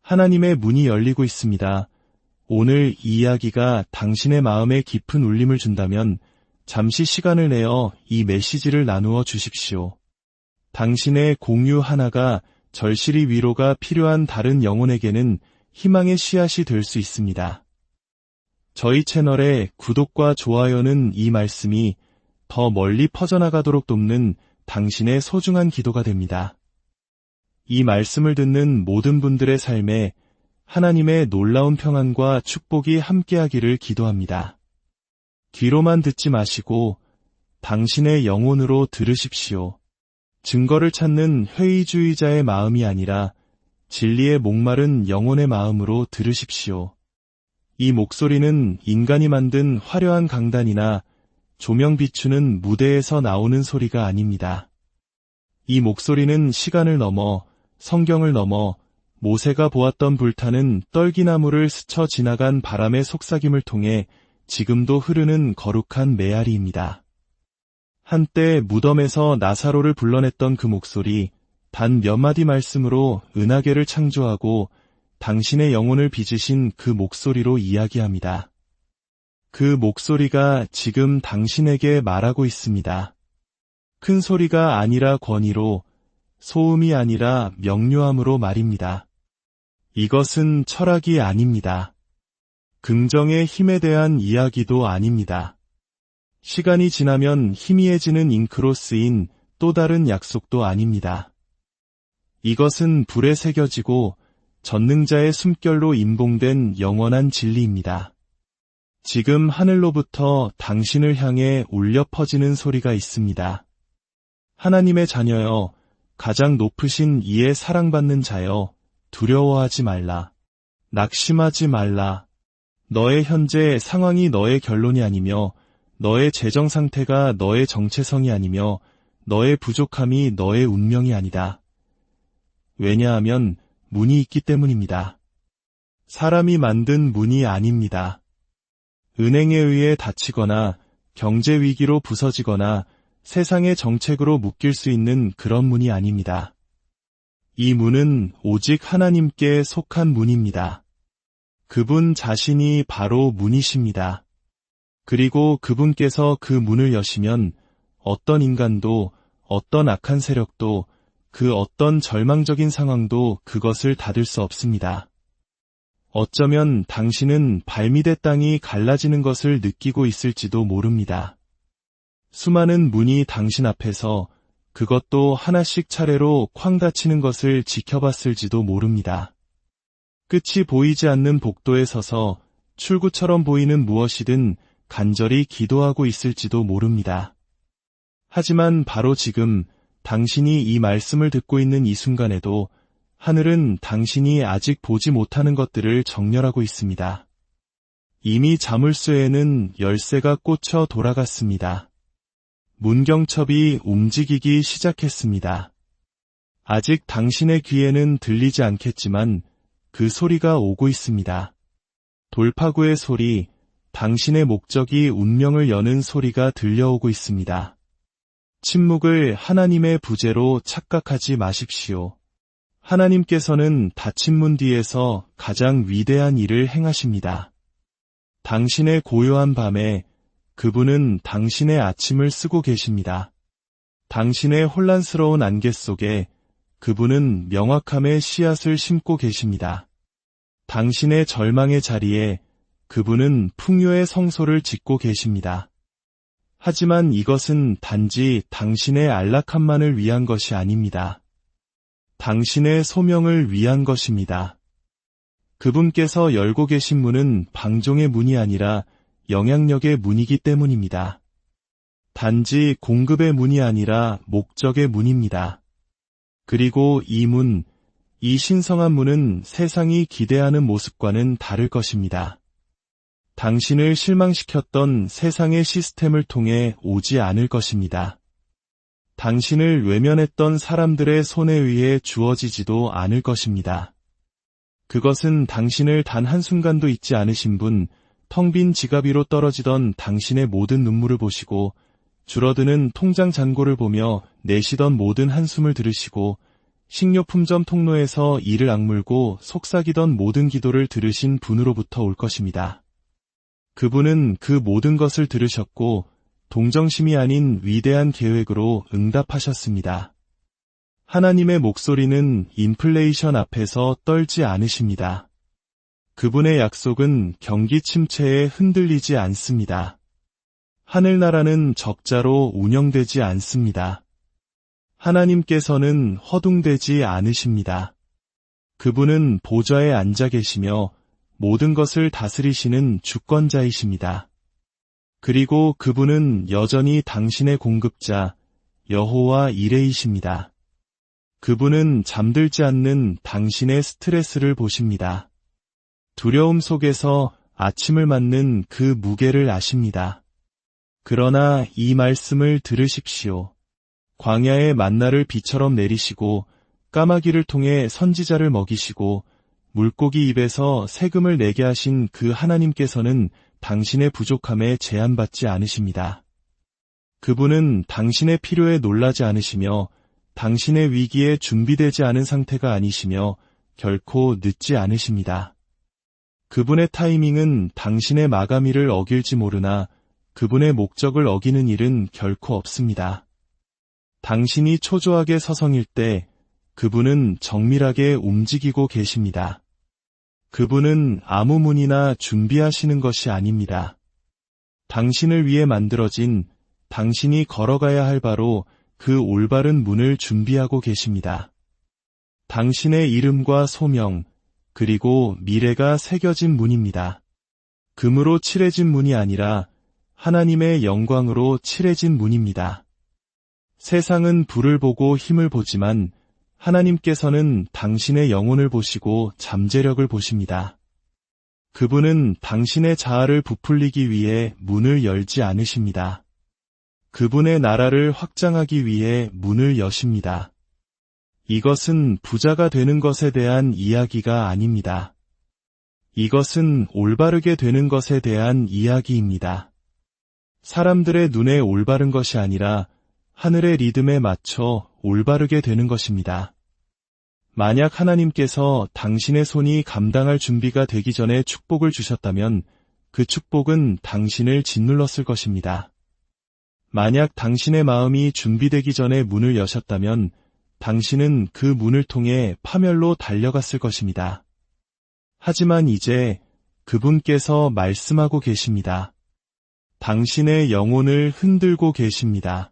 하나님의 문이 열리고 있습니다. 오늘 이 이야기가 당신의 마음에 깊은 울림을 준다면 잠시 시간을 내어 이 메시지를 나누어 주십시오. 당신의 공유 하나가 절실히 위로가 필요한 다른 영혼에게는 희망의 씨앗이 될 수 있습니다. 저희 채널의 구독과 좋아요는 이 말씀이 더 멀리 퍼져나가도록 돕는 당신의 소중한 기도가 됩니다. 이 말씀을 듣는 모든 분들의 삶에 하나님의 놀라운 평안과 축복이 함께하기를 기도합니다. 귀로만 듣지 마시고 당신의 영혼으로 들으십시오. 증거를 찾는 회의주의자의 마음이 아니라 진리에 목마른 영혼의 마음으로 들으십시오. 이 목소리는 인간이 만든 화려한 강단이나 조명 비추는 무대에서 나오는 소리가 아닙니다. 이 목소리는 시간을 넘어 성경을 넘어 모세가 보았던 불타는 떨기나무를 스쳐 지나간 바람의 속삭임을 통해 지금도 흐르는 거룩한 메아리입니다. 한때 무덤에서 나사로를 불러냈던 그 목소리, 단 몇 마디 말씀으로 은하계를 창조하고 당신의 영혼을 빚으신 그 목소리로 이야기합니다. 그 목소리가 지금 당신에게 말하고 있습니다. 큰 소리가 아니라 권위로, 소음이 아니라 명료함으로 말입니다. 이것은 철학이 아닙니다. 긍정의 힘에 대한 이야기도 아닙니다. 시간이 지나면 희미해지는 잉크로 쓰인 또 다른 약속도 아닙니다. 이것은 불에 새겨지고 전능자의 숨결로 임봉된 영원한 진리입니다. 지금 하늘로부터 당신을 향해 울려 퍼지는 소리가 있습니다. 하나님의 자녀여, 가장 높으신 이의 사랑받는 자여, 두려워하지 말라. 낙심하지 말라. 너의 현재 상황이 너의 결론이 아니며 너의 재정 상태가 너의 정체성이 아니며 너의 부족함이 너의 운명이 아니다. 왜냐하면 문이 있기 때문입니다. 사람이 만든 문이 아닙니다. 은행에 의해 닫히거나 경제 위기로 부서지거나 세상의 정책으로 묶일 수 있는 그런 문이 아닙니다. 이 문은 오직 하나님께 속한 문입니다. 그분 자신이 바로 문이십니다. 그리고 그분께서 그 문을 여시면 어떤 인간도, 어떤 악한 세력도, 그 어떤 절망적인 상황도 그것을 닫을 수 없습니다. 어쩌면 당신은 발밑의 땅이 갈라지는 것을 느끼고 있을지도 모릅니다. 수많은 문이 당신 앞에서 그것도 하나씩 차례로 쾅 닫히는 것을 지켜봤을지도 모릅니다. 끝이 보이지 않는 복도에 서서 출구처럼 보이는 무엇이든 간절히 기도하고 있을지도 모릅니다. 하지만 바로 지금 당신이 이 말씀을 듣고 있는 이 순간에도 하늘은 당신이 아직 보지 못하는 것들을 정렬하고 있습니다. 이미 자물쇠에는 열쇠가 꽂혀 돌아갔습니다. 문경첩이 움직이기 시작했습니다. 아직 당신의 귀에는 들리지 않겠지만 그 소리가 오고 있습니다. 돌파구의 소리, 당신의 목적이 운명을 여는 소리가 들려오고 있습니다. 침묵을 하나님의 부재로 착각하지 마십시오. 하나님께서는 닫힌 문 뒤에서 가장 위대한 일을 행하십니다. 당신의 고요한 밤에 그분은 당신의 아침을 쓰고 계십니다. 당신의 혼란스러운 안개 속에 그분은 명확함의 씨앗을 심고 계십니다. 당신의 절망의 자리에 그분은 풍요의 성소를 짓고 계십니다. 하지만 이것은 단지 당신의 안락함만을 위한 것이 아닙니다. 당신의 소명을 위한 것입니다. 그분께서 열고 계신 문은 방종의 문이 아니라 영향력의 문이기 때문입니다. 단지 공급의 문이 아니라 목적의 문입니다. 그리고 이 문, 이 신성한 문은 세상이 기대하는 모습과는 다를 것입니다. 당신을 실망시켰던 세상의 시스템을 통해 오지 않을 것입니다. 당신을 외면했던 사람들의 손에 의해 주어지지도 않을 것입니다. 그것은 당신을 단 한순간도 잊지 않으신 분, 텅 빈 지갑 위로 떨어지던 당신의 모든 눈물을 보시고 줄어드는 통장 잔고를 보며 내쉬던 모든 한숨을 들으시고 식료품점 통로에서 이를 악물고 속삭이던 모든 기도를 들으신 분으로부터 올 것입니다. 그분은 그 모든 것을 들으셨고 동정심이 아닌 위대한 계획으로 응답하셨습니다. 하나님의 목소리는 인플레이션 앞에서 떨지 않으십니다. 그분의 약속은 경기 침체에 흔들리지 않습니다. 하늘나라는 적자로 운영되지 않습니다. 하나님께서는 허둥대지 않으십니다. 그분은 보좌에 앉아 계시며 모든 것을 다스리시는 주권자이십니다. 그리고 그분은 여전히 당신의 공급자, 여호와 이레이십니다. 그분은 잠들지 않는 당신의 스트레스를 보십니다. 두려움 속에서 아침을 맞는 그 무게를 아십니다. 그러나 이 말씀을 들으십시오. 광야의 만나를 비처럼 내리시고 까마귀를 통해 선지자를 먹이시고 물고기 입에서 세금을 내게 하신 그 하나님께서는 당신의 부족함에 제한받지 않으십니다. 그분은 당신의 필요에 놀라지 않으시며 당신의 위기에 준비되지 않은 상태가 아니시며 결코 늦지 않으십니다. 그분의 타이밍은 당신의 마감일을 어길지 모르나 그분의 목적을 어기는 일은 결코 없습니다. 당신이 초조하게 서성일 때 그분은 정밀하게 움직이고 계십니다. 그분은 아무 문이나 준비하시는 것이 아닙니다. 당신을 위해 만들어진 당신이 걸어가야 할 바로 그 올바른 문을 준비하고 계십니다. 당신의 이름과 소명, 그리고 미래가 새겨진 문입니다. 금으로 칠해진 문이 아니라 하나님의 영광으로 칠해진 문입니다. 세상은 불을 보고 힘을 보지만 하나님께서는 당신의 영혼을 보시고 잠재력을 보십니다. 그분은 당신의 자아를 부풀리기 위해 문을 열지 않으십니다. 그분의 나라를 확장하기 위해 문을 여십니다. 이것은 부자가 되는 것에 대한 이야기가 아닙니다. 이것은 올바르게 되는 것에 대한 이야기입니다. 사람들의 눈에 올바른 것이 아니라 하늘의 리듬에 맞춰 올바르게 되는 것입니다. 만약 하나님께서 당신의 손이 감당할 준비가 되기 전에 축복을 주셨다면 그 축복은 당신을 짓눌렀을 것입니다. 만약 당신의 마음이 준비되기 전에 문을 여셨다면 당신은 그 문을 통해 파멸로 달려갔을 것입니다. 하지만 이제 그분께서 말씀하고 계십니다. 당신의 영혼을 흔들고 계십니다.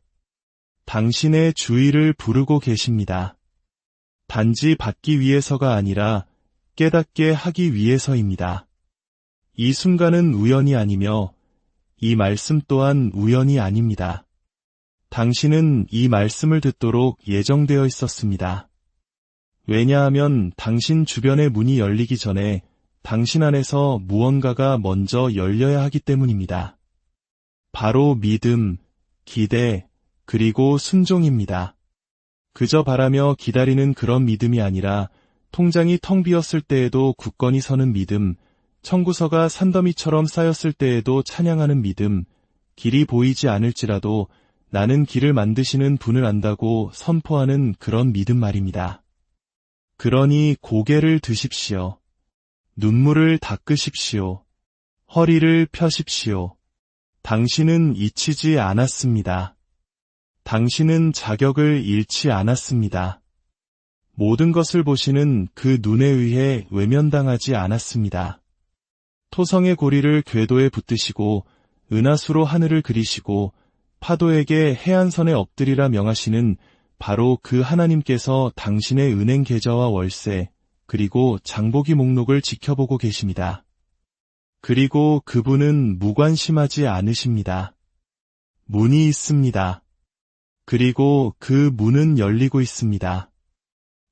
당신의 주의를 부르고 계십니다. 단지 받기 위해서가 아니라 깨닫게 하기 위해서입니다. 이 순간은 우연이 아니며 이 말씀 또한 우연이 아닙니다. 당신은 이 말씀을 듣도록 예정되어 있었습니다. 왜냐하면 당신 주변의 문이 열리기 전에 당신 안에서 무언가가 먼저 열려야 하기 때문입니다. 바로 믿음, 기대, 그리고 순종입니다. 그저 바라며 기다리는 그런 믿음이 아니라 통장이 텅 비었을 때에도 굳건히 서는 믿음, 청구서가 산더미처럼 쌓였을 때에도 찬양하는 믿음, 길이 보이지 않을지라도 나는 길을 만드시는 분을 안다고 선포하는 그런 믿음 말입니다. 그러니 고개를 드십시오. 눈물을 닦으십시오. 허리를 펴십시오. 당신은 잊히지 않았습니다. 당신은 자격을 잃지 않았습니다. 모든 것을 보시는 그 눈에 의해 외면당하지 않았습니다. 토성의 고리를 궤도에 붙드시고 은하수로 하늘을 그리시고 파도에게 해안선에 엎드리라 명하시는 바로 그 하나님께서 당신의 은행 계좌와 월세, 그리고 장보기 목록을 지켜보고 계십니다. 그리고 그분은 무관심하지 않으십니다. 문이 있습니다. 그리고 그 문은 열리고 있습니다.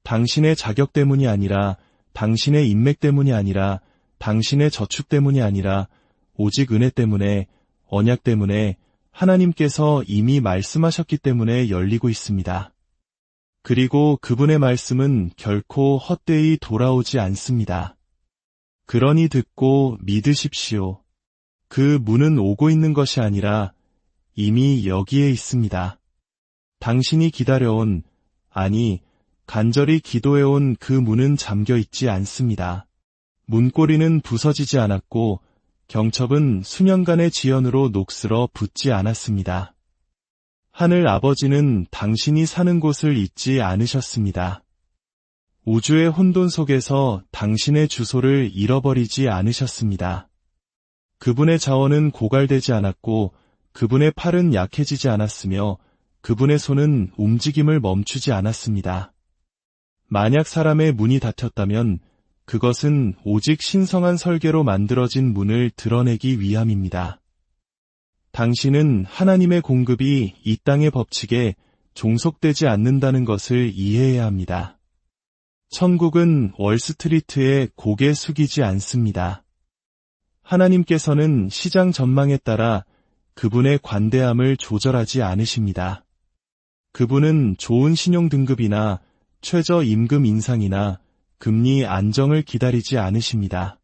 당신의 자격 때문이 아니라, 당신의 인맥 때문이 아니라, 당신의 저축 때문이 아니라, 오직 은혜 때문에, 언약 때문에, 하나님께서 이미 말씀하셨기 때문에 열리고 있습니다. 그리고 그분의 말씀은 결코 헛되이 돌아오지 않습니다. 그러니 듣고 믿으십시오. 그 문은 오고 있는 것이 아니라 이미 여기에 있습니다. 당신이 기다려온, 아니, 간절히 기도해온 그 문은 잠겨 있지 않습니다. 문고리는 부서지지 않았고 경첩은 수년간의 지연으로 녹슬어 붙지 않았습니다. 하늘 아버지는 당신이 사는 곳을 잊지 않으셨습니다. 우주의 혼돈 속에서 당신의 주소를 잃어버리지 않으셨습니다. 그분의 자원은 고갈되지 않았고 그분의 팔은 약해지지 않았으며 그분의 손은 움직임을 멈추지 않았습니다. 만약 사람의 문이 닫혔다면 그것은 오직 신성한 설계로 만들어진 문을 드러내기 위함입니다. 당신은 하나님의 공급이 이 땅의 법칙에 종속되지 않는다는 것을 이해해야 합니다. 천국은 월스트리트에 고개 숙이지 않습니다. 하나님께서는 시장 전망에 따라 그분의 관대함을 조절하지 않으십니다. 그분은 좋은 신용 등급이나 최저 임금 인상이나 금리 안정을 기다리지 않으십니다.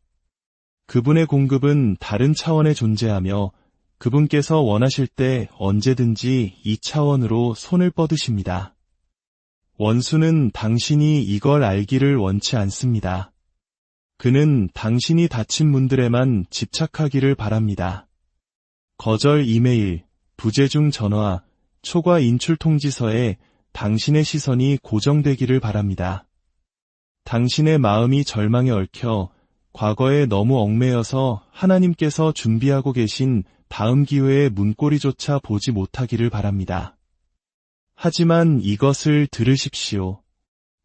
그분의 공급은 다른 차원에 존재하며 그분께서 원하실 때 언제든지 이 차원으로 손을 뻗으십니다. 원수는 당신이 이걸 알기를 원치 않습니다. 그는 당신이 닫힌 문들에만 집착하기를 바랍니다. 거절 이메일, 부재중 전화, 초과 인출 통지서에 당신의 시선이 고정되기를 바랍니다. 당신의 마음이 절망에 얽혀 과거에 너무 얽매여서 하나님께서 준비하고 계신 다음 기회의 문고리조차 보지 못하기를 바랍니다. 하지만 이것을 들으십시오.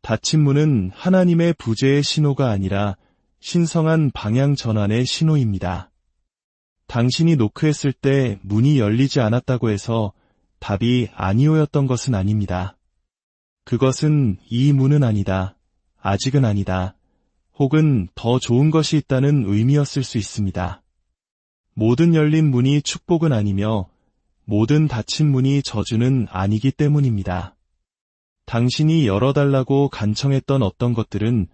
닫힌 문은 하나님의 부재의 신호가 아니라 신성한 방향 전환의 신호입니다. 당신이 노크했을 때 문이 열리지 않았다고 해서 답이 아니오였던 것은 아닙니다. 그것은 이 문은 아니다, 아직은 아니다, 혹은 더 좋은 것이 있다는 의미였을 수 있습니다. 모든 열린 문이 축복은 아니며 모든 닫힌 문이 저주는 아니기 때문입니다. 당신이 열어달라고 간청했던 어떤 것들은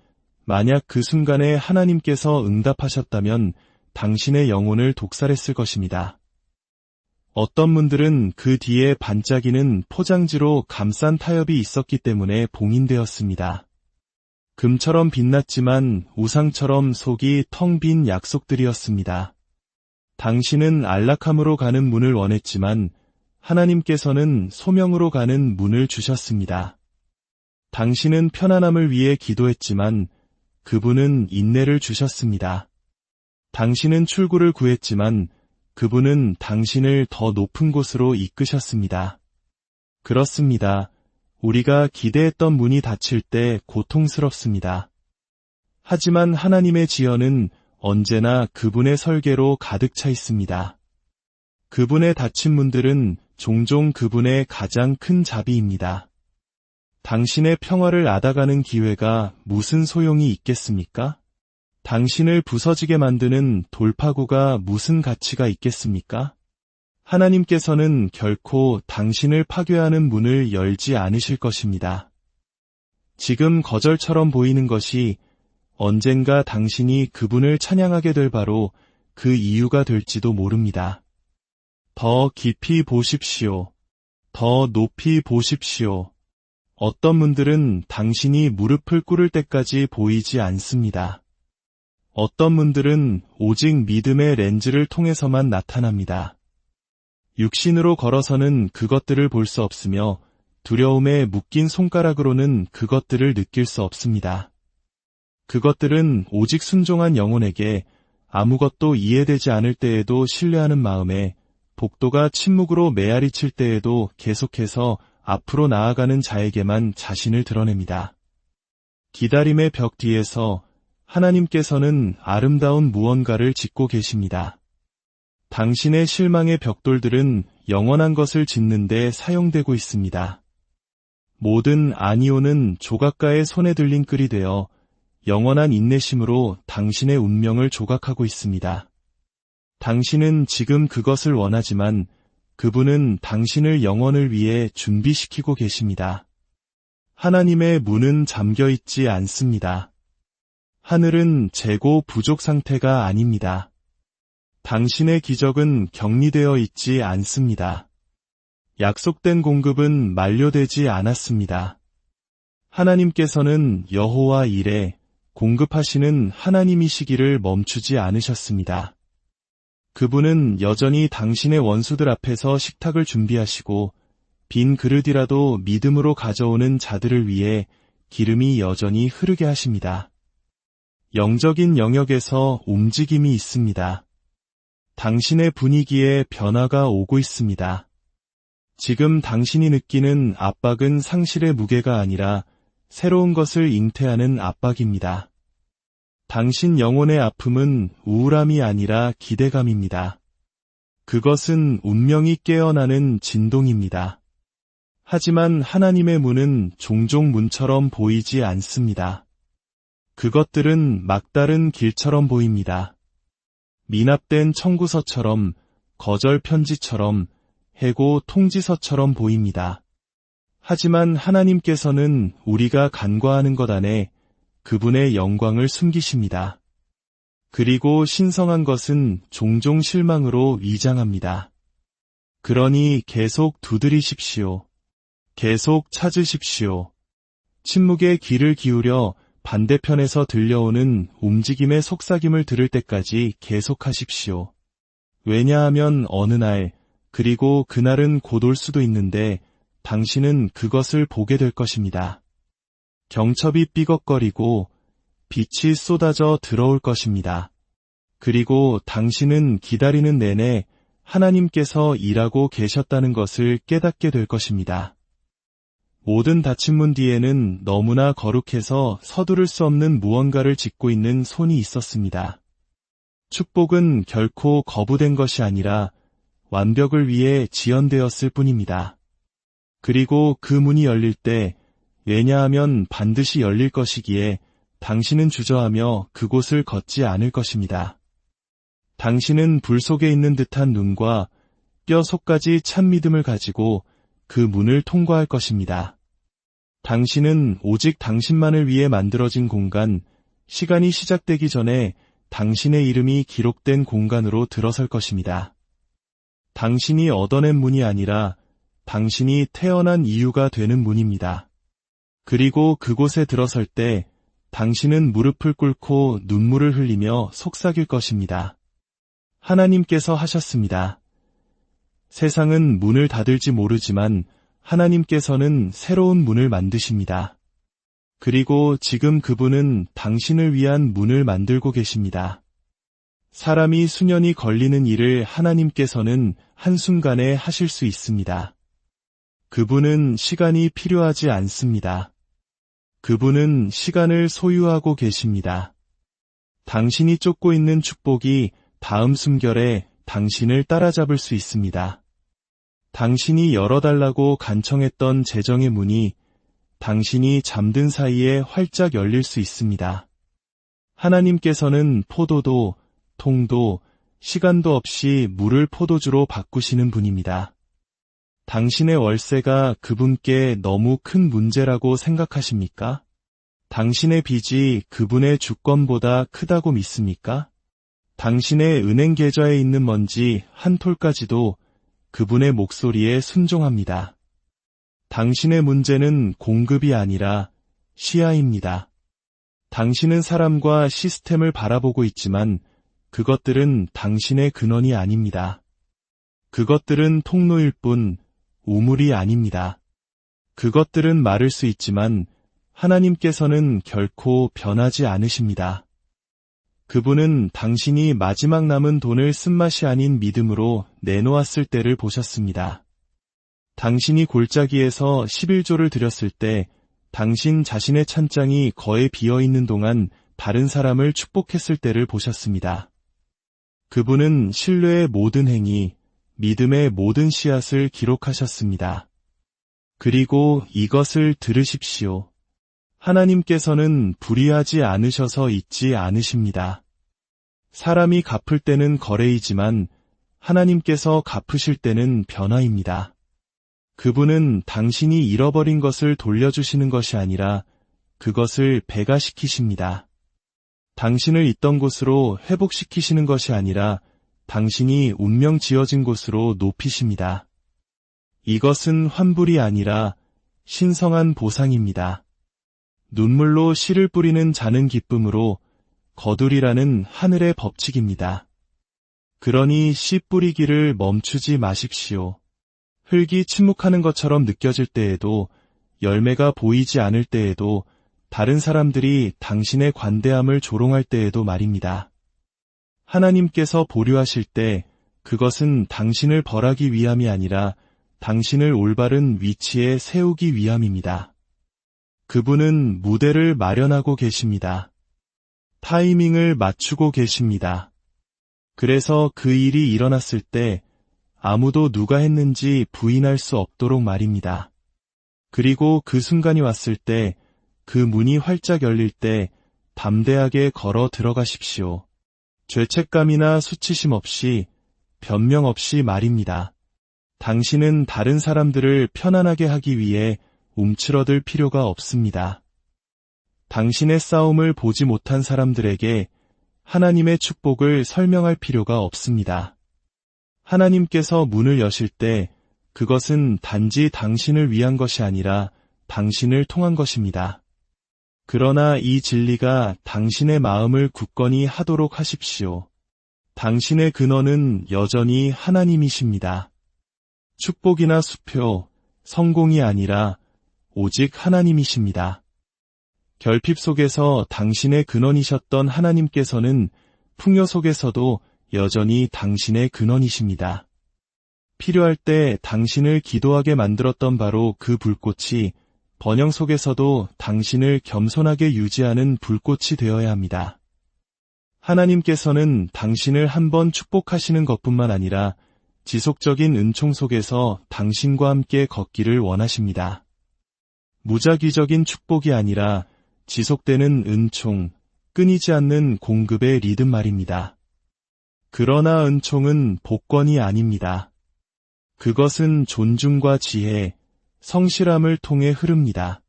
만약 그 순간에 하나님께서 응답하셨다면 당신의 영혼을 독살했을 것입니다. 어떤 문들은 그 뒤에 반짝이는 포장지로 감싼 타협이 있었기 때문에 봉인되었습니다. 금처럼 빛났지만 우상처럼 속이 텅 빈 약속들이었습니다. 당신은 안락함으로 가는 문을 원했지만 하나님께서는 소명으로 가는 문을 주셨습니다. 당신은 편안함을 위해 기도했지만 그분은 인내를 주셨습니다. 당신은 출구를 구했지만 그분은 당신을 더 높은 곳으로 이끄셨습니다. 그렇습니다. 우리가 기대했던 문이 닫힐 때 고통스럽습니다. 하지만 하나님의 지연은 언제나 그분의 설계로 가득 차 있습니다. 그분의 닫힌 문들은 종종 그분의 가장 큰 자비입니다. 당신의 평화를 앗아가는 기회가 무슨 소용이 있겠습니까? 당신을 부서지게 만드는 돌파구가 무슨 가치가 있겠습니까? 하나님께서는 결코 당신을 파괴하는 문을 열지 않으실 것입니다. 지금 거절처럼 보이는 것이 언젠가 당신이 그분을 찬양하게 될 바로 그 이유가 될지도 모릅니다. 더 깊이 보십시오. 더 높이 보십시오. 어떤 문들은 당신이 무릎을 꿇을 때까지 보이지 않습니다. 어떤 문들은 오직 믿음의 렌즈를 통해서만 나타납니다. 육신으로 걸어서는 그것들을 볼 수 없으며 두려움에 묶인 손가락으로는 그것들을 느낄 수 없습니다. 그것들은 오직 순종한 영혼에게 아무것도 이해되지 않을 때에도 신뢰하는 마음에 복도가 침묵으로 메아리 칠 때에도 계속해서 앞으로 나아가는 자에게만 자신을 드러냅니다. 기다림의 벽 뒤에서 하나님께서는 아름다운 무언가를 짓고 계십니다. 당신의 실망의 벽돌들은 영원한 것을 짓는 데 사용되고 있습니다. 모든 아니오는 조각가의 손에 들린 끌이 되어 영원한 인내심으로 당신의 운명을 조각하고 있습니다. 당신은 지금 그것을 원하지만 그분은 당신을 영원을 위해 준비시키고 계십니다. 하나님의 문은 잠겨 있지 않습니다. 하늘은 재고 부족 상태가 아닙니다. 당신의 기적은 격리되어 있지 않습니다. 약속된 공급은 만료되지 않았습니다. 하나님께서는 여호와 일에 공급하시는 하나님이시기를 멈추지 않으셨습니다. 그분은 여전히 당신의 원수들 앞에서 식탁을 준비하시고 빈 그릇이라도 믿음으로 가져오는 자들을 위해 기름이 여전히 흐르게 하십니다. 영적인 영역에서 움직임이 있습니다. 당신의 분위기에 변화가 오고 있습니다. 지금 당신이 느끼는 압박은 상실의 무게가 아니라 새로운 것을 잉태하는 압박입니다. 당신 영혼의 아픔은 우울함이 아니라 기대감입니다. 그것은 운명이 깨어나는 진동입니다. 하지만 하나님의 문은 종종 문처럼 보이지 않습니다. 그것들은 막다른 길처럼 보입니다. 미납된 청구서처럼, 거절 편지처럼, 해고 통지서처럼 보입니다. 하지만 하나님께서는 우리가 간과하는 것 안에 그분의 영광을 숨기십니다. 그리고 신성한 것은 종종 실망으로 위장합니다. 그러니 계속 두드리십시오. 계속 찾으십시오. 침묵의 귀를 기울여 반대편에서 들려오는 움직임의 속삭임을 들을 때까지 계속하십시오. 왜냐하면 어느 날, 그리고 그날은 곧 올 수도 있는데 당신은 그것을 보게 될 것입니다. 경첩이 삐걱거리고 빛이 쏟아져 들어올 것입니다. 그리고 당신은 기다리는 내내 하나님께서 일하고 계셨다는 것을 깨닫게 될 것입니다. 모든 닫힌 문 뒤에는 너무나 거룩해서 서두를 수 없는 무언가를 짚고 있는 손이 있었습니다. 축복은 결코 거부된 것이 아니라 완벽을 위해 지연되었을 뿐입니다. 그리고 그 문이 열릴 때, 왜냐하면 반드시 열릴 것이기에 당신은 주저하며 그곳을 걷지 않을 것입니다. 당신은 불 속에 있는 듯한 눈과 뼈 속까지 참 믿음을 가지고 그 문을 통과할 것입니다. 당신은 오직 당신만을 위해 만들어진 공간, 시간이 시작되기 전에 당신의 이름이 기록된 공간으로 들어설 것입니다. 당신이 얻어낸 문이 아니라 당신이 태어난 이유가 되는 문입니다. 그리고 그곳에 들어설 때 당신은 무릎을 꿇고 눈물을 흘리며 속삭일 것입니다. 하나님께서 하셨습니다. 세상은 문을 닫을지 모르지만 하나님께서는 새로운 문을 만드십니다. 그리고 지금 그분은 당신을 위한 문을 만들고 계십니다. 사람이 수년이 걸리는 일을 하나님께서는 한순간에 하실 수 있습니다. 그분은 시간이 필요하지 않습니다. 그분은 시간을 소유하고 계십니다. 당신이 쫓고 있는 축복이 다음 숨결에 당신을 따라잡을 수 있습니다. 당신이 열어달라고 간청했던 재정의 문이 당신이 잠든 사이에 활짝 열릴 수 있습니다. 하나님께서는 포도도, 통도, 시간도 없이 물을 포도주로 바꾸시는 분입니다. 당신의 월세가 그분께 너무 큰 문제라고 생각하십니까? 당신의 빚이 그분의 주권보다 크다고 믿습니까? 당신의 은행 계좌에 있는 먼지 한 톨까지도 그분의 목소리에 순종합니다. 당신의 문제는 공급이 아니라 시야입니다. 당신은 사람과 시스템을 바라보고 있지만 그것들은 당신의 근원이 아닙니다. 그것들은 통로일 뿐 우물이 아닙니다. 그것들은 마를 수 있지만 하나님께서는 결코 변하지 않으십니다. 그분은 당신이 마지막 남은 돈을 쓴맛이 아닌 믿음으로 내놓았을 때를 보셨습니다. 당신이 골짜기에서 11조를 드렸을 때 당신 자신의 찬장이 거의 비어있는 동안 다른 사람을 축복했을 때를 보셨습니다. 그분은 신뢰의 모든 행위, 믿음의 모든 씨앗을 기록하셨습니다. 그리고 이것을 들으십시오. 하나님께서는 불의하지 않으셔서 잊지 않으십니다. 사람이 갚을 때는 거래이지만 하나님께서 갚으실 때는 변화입니다. 그분은 당신이 잃어버린 것을 돌려주시는 것이 아니라 그것을 배가시키십니다. 당신을 있던 곳으로 회복시키시는 것이 아니라 당신이 운명 지어진 곳으로 높이십니다. 이것은 환불이 아니라 신성한 보상입니다. 눈물로 씨를 뿌리는 자는 기쁨으로 거두리라는 하늘의 법칙입니다. 그러니 씨 뿌리기를 멈추지 마십시오. 흙이 침묵하는 것처럼 느껴질 때에도, 열매가 보이지 않을 때에도, 다른 사람들이 당신의 관대함을 조롱할 때에도 말입니다. 하나님께서 보류하실 때 그것은 당신을 벌하기 위함이 아니라 당신을 올바른 위치에 세우기 위함입니다. 그분은 무대를 마련하고 계십니다. 타이밍을 맞추고 계십니다. 그래서 그 일이 일어났을 때 아무도 누가 했는지 부인할 수 없도록 말입니다. 그리고 그 순간이 왔을 때, 그 문이 활짝 열릴 때 담대하게 걸어 들어가십시오. 죄책감이나 수치심 없이, 변명 없이 말입니다. 당신은 다른 사람들을 편안하게 하기 위해 움츠러들 필요가 없습니다. 당신의 싸움을 보지 못한 사람들에게 하나님의 축복을 설명할 필요가 없습니다. 하나님께서 문을 여실 때 그것은 단지 당신을 위한 것이 아니라 당신을 통한 것입니다. 그러나 이 진리가 당신의 마음을 굳건히 하도록 하십시오. 당신의 근원은 여전히 하나님이십니다. 축복이나 수표, 성공이 아니라 오직 하나님이십니다. 결핍 속에서 당신의 근원이셨던 하나님께서는 풍요 속에서도 여전히 당신의 근원이십니다. 필요할 때 당신을 기도하게 만들었던 바로 그 불꽃이 번영 속에서도 당신을 겸손하게 유지하는 불꽃이 되어야 합니다. 하나님께서는 당신을 한번 축복하시는 것뿐만 아니라 지속적인 은총 속에서 당신과 함께 걷기를 원하십니다. 무작위적인 축복이 아니라 지속되는 은총, 끊이지 않는 공급의 리듬 말입니다. 그러나 은총은 복권이 아닙니다. 그것은 존중과 지혜, 성실함을 통해 흐릅니다.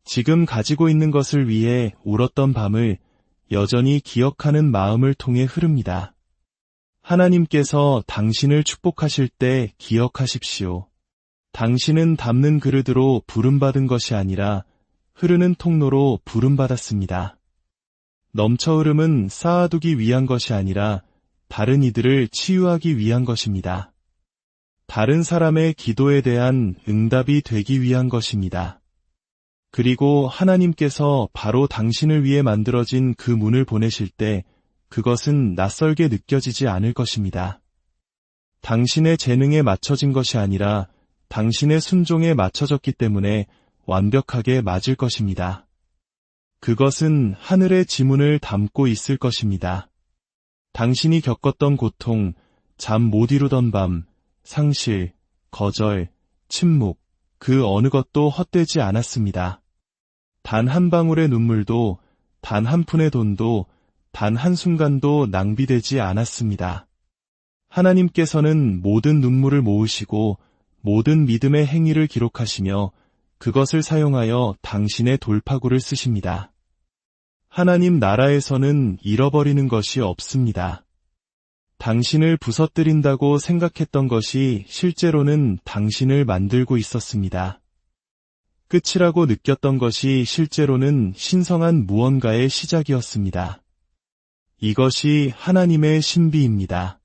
지금 가지고 있는 것을 위해 울었던 밤을 여전히 기억하는 마음을 통해 흐릅니다. 하나님께서 당신을 축복하실 때 기억하십시오. 당신은 담는 그릇으로 부름받은 것이 아니라 흐르는 통로로 부름받았습니다. 넘쳐 흐름은 쌓아두기 위한 것이 아니라 다른 이들을 치유하기 위한 것입니다. 다른 사람의 기도에 대한 응답이 되기 위한 것입니다. 그리고 하나님께서 바로 당신을 위해 만들어진 그 문을 보내실 때 그것은 낯설게 느껴지지 않을 것입니다. 당신의 재능에 맞춰진 것이 아니라 당신의 순종에 맞춰졌기 때문에 완벽하게 맞을 것입니다. 그것은 하늘의 지문을 담고 있을 것입니다. 당신이 겪었던 고통, 잠 못 이루던 밤, 상실, 거절, 침묵, 그 어느 것도 헛되지 않았습니다. 단 한 방울의 눈물도, 단 한 푼의 돈도, 단 한순간도 낭비되지 않았습니다. 하나님께서는 모든 눈물을 모으시고 모든 믿음의 행위를 기록하시며 그것을 사용하여 당신의 돌파구를 쓰십니다. 하나님 나라에서는 잃어버리는 것이 없습니다. 당신을 부서뜨린다고 생각했던 것이 실제로는 당신을 만들고 있었습니다. 끝이라고 느꼈던 것이 실제로는 신성한 무언가의 시작이었습니다. 이것이 하나님의 신비입니다.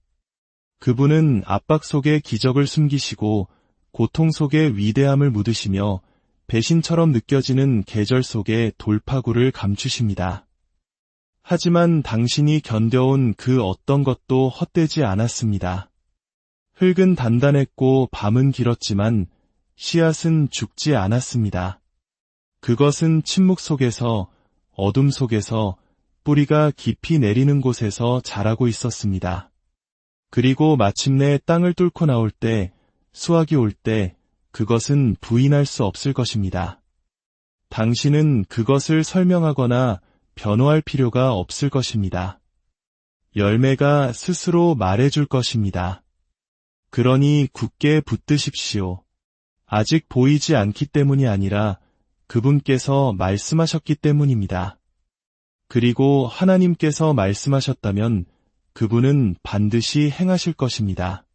그분은 압박 속에 기적을 숨기시고 고통 속에 위대함을 묻으시며 배신처럼 느껴지는 계절 속에 돌파구를 감추십니다. 하지만 당신이 견뎌온 그 어떤 것도 헛되지 않았습니다. 흙은 단단했고 밤은 길었지만 씨앗은 죽지 않았습니다. 그것은 침묵 속에서, 어둠 속에서, 뿌리가 깊이 내리는 곳에서 자라고 있었습니다. 그리고 마침내 땅을 뚫고 나올 때, 수확이 올 때, 그것은 부인할 수 없을 것입니다. 당신은 그것을 설명하거나 변호할 필요가 없을 것입니다. 열매가 스스로 말해줄 것입니다. 그러니 굳게 붙드십시오. 아직 보이지 않기 때문이 아니라 그분께서 말씀하셨기 때문입니다. 그리고 하나님께서 말씀하셨다면 그분은 반드시 행하실 것입니다.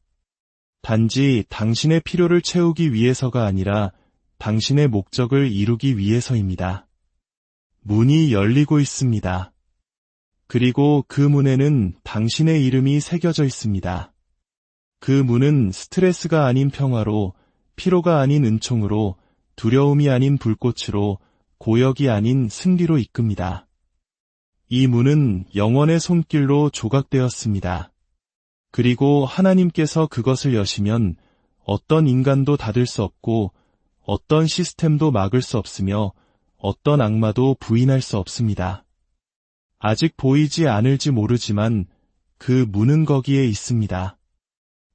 단지 당신의 필요를 채우기 위해서가 아니라 당신의 목적을 이루기 위해서입니다. 문이 열리고 있습니다. 그리고 그 문에는 당신의 이름이 새겨져 있습니다. 그 문은 스트레스가 아닌 평화로, 피로가 아닌 은총으로, 두려움이 아닌 불꽃으로, 고역이 아닌 승리로 이끕니다. 이 문은 영원의 손길로 조각되었습니다. 그리고 하나님께서 그것을 여시면 어떤 인간도 닫을 수 없고 어떤 시스템도 막을 수 없으며 어떤 악마도 부인할 수 없습니다. 아직 보이지 않을지 모르지만 그 문은 거기에 있습니다.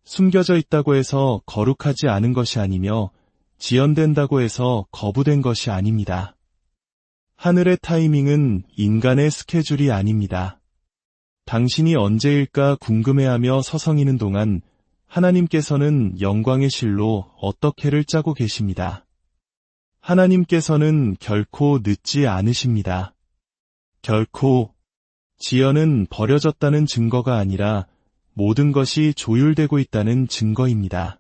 숨겨져 있다고 해서 거룩하지 않은 것이 아니며 지연된다고 해서 거부된 것이 아닙니다. 하늘의 타이밍은 인간의 스케줄이 아닙니다. 당신이 언제일까 궁금해하며 서성이는 동안 하나님께서는 영광의 실로 어떻게를 짜고 계십니다. 하나님께서는 결코 늦지 않으십니다. 결코 지연은 버려졌다는 증거가 아니라 모든 것이 조율되고 있다는 증거입니다.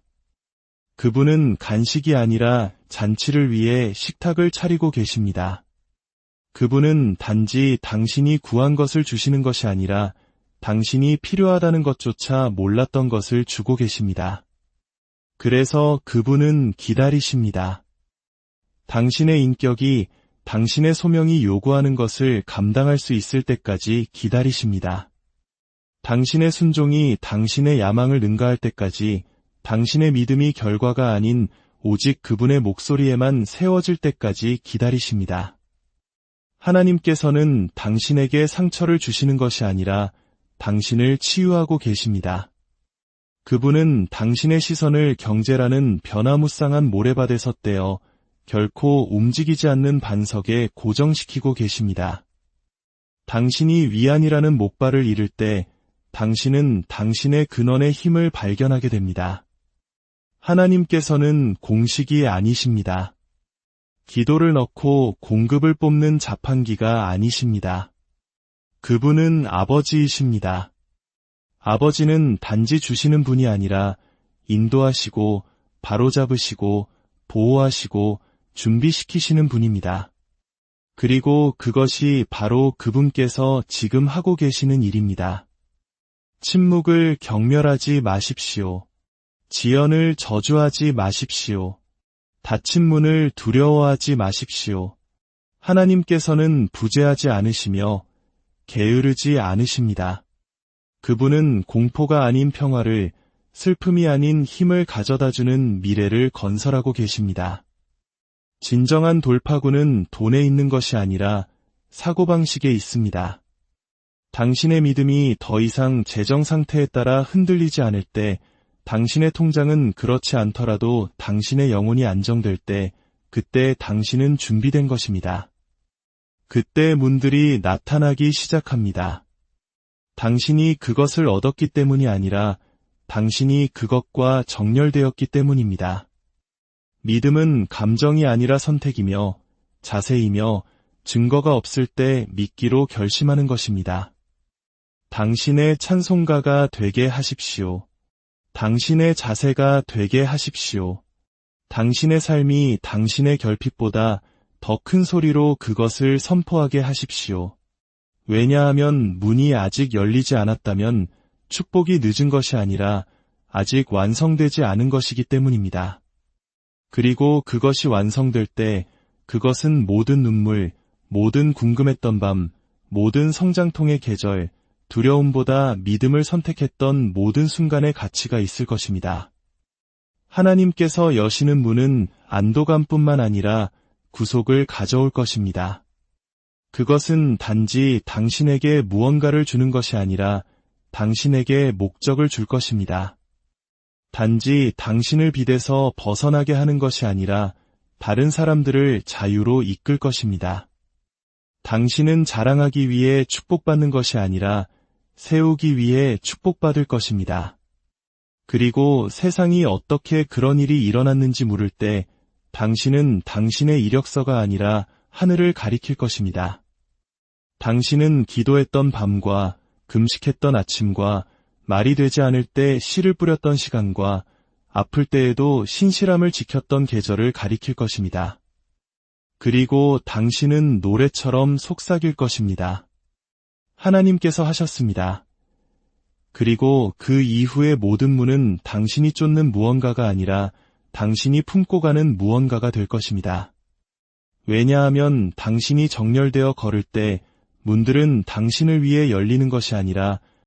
그분은 간식이 아니라 잔치를 위해 식탁을 차리고 계십니다. 그분은 단지 당신이 구한 것을 주시는 것이 아니라 당신이 필요하다는 것조차 몰랐던 것을 주고 계십니다. 그래서 그분은 기다리십니다. 당신의 인격이 당신의 소명이 요구하는 것을 감당할 수 있을 때까지 기다리십니다. 당신의 순종이 당신의 야망을 능가할 때까지, 당신의 믿음이 결과가 아닌 오직 그분의 목소리에만 세워질 때까지 기다리십니다. 하나님께서는 당신에게 상처를 주시는 것이 아니라 당신을 치유하고 계십니다. 그분은 당신의 시선을 경제라는 변화무쌍한 모래밭에서 떼어 결코 움직이지 않는 반석에 고정시키고 계십니다. 당신이 위안이라는 목발을 잃을 때 당신은 당신의 근원의 힘을 발견하게 됩니다. 하나님께서는 공식이 아니십니다. 기도를 넣고 공급을 뽑는 자판기가 아니십니다. 그분은 아버지이십니다. 아버지는 단지 주시는 분이 아니라 인도하시고 바로잡으시고 보호하시고 준비시키시는 분입니다. 그리고 그것이 바로 그분께서 지금 하고 계시는 일입니다. 침묵을 경멸하지 마십시오. 지연을 저주하지 마십시오. 닫힌 문을 두려워하지 마십시오. 하나님께서는 부재하지 않으시며 게으르지 않으십니다. 그분은 공포가 아닌 평화를, 슬픔이 아닌 힘을 가져다주는 미래를 건설하고 계십니다. 진정한 돌파구는 돈에 있는 것이 아니라 사고방식에 있습니다. 당신의 믿음이 더 이상 재정 상태에 따라 흔들리지 않을 때, 당신의 통장은 그렇지 않더라도 당신의 영혼이 안정될 때, 그때 당신은 준비된 것입니다. 그때 문들이 나타나기 시작합니다. 당신이 그것을 얻었기 때문이 아니라 당신이 그것과 정렬되었기 때문입니다. 믿음은 감정이 아니라 선택이며 자세이며 증거가 없을 때 믿기로 결심하는 것입니다. 당신의 찬송가가 되게 하십시오. 당신의 자세가 되게 하십시오. 당신의 삶이 당신의 결핍보다 더 큰 소리로 그것을 선포하게 하십시오. 왜냐하면 문이 아직 열리지 않았다면 축복이 늦은 것이 아니라 아직 완성되지 않은 것이기 때문입니다. 그리고 그것이 완성될 때 그것은 모든 눈물, 모든 궁금했던 밤, 모든 성장통의 계절, 두려움보다 믿음을 선택했던 모든 순간의 가치가 있을 것입니다. 하나님께서 여시는 문은 안도감뿐만 아니라 구속을 가져올 것입니다. 그것은 단지 당신에게 무언가를 주는 것이 아니라 당신에게 목적을 줄 것입니다. 단지 당신을 빚에서 벗어나게 하는 것이 아니라 다른 사람들을 자유로 이끌 것입니다. 당신은 자랑하기 위해 축복받는 것이 아니라 세우기 위해 축복받을 것입니다. 그리고 세상이 어떻게 그런 일이 일어났는지 물을 때 당신은 당신의 이력서가 아니라 하늘을 가리킬 것입니다. 당신은 기도했던 밤과 금식했던 아침과 말이 되지 않을 때 씨를 뿌렸던 시간과 아플 때에도 신실함을 지켰던 계절을 가리킬 것입니다. 그리고 당신은 노래처럼 속삭일 것입니다. 하나님께서 하셨습니다. 그리고 그 이후의 모든 문은 당신이 쫓는 무언가가 아니라 당신이 품고 가는 무언가가 될 것입니다. 왜냐하면 당신이 정렬되어 걸을 때 문들은 당신을 위해 열리는 것이 아니라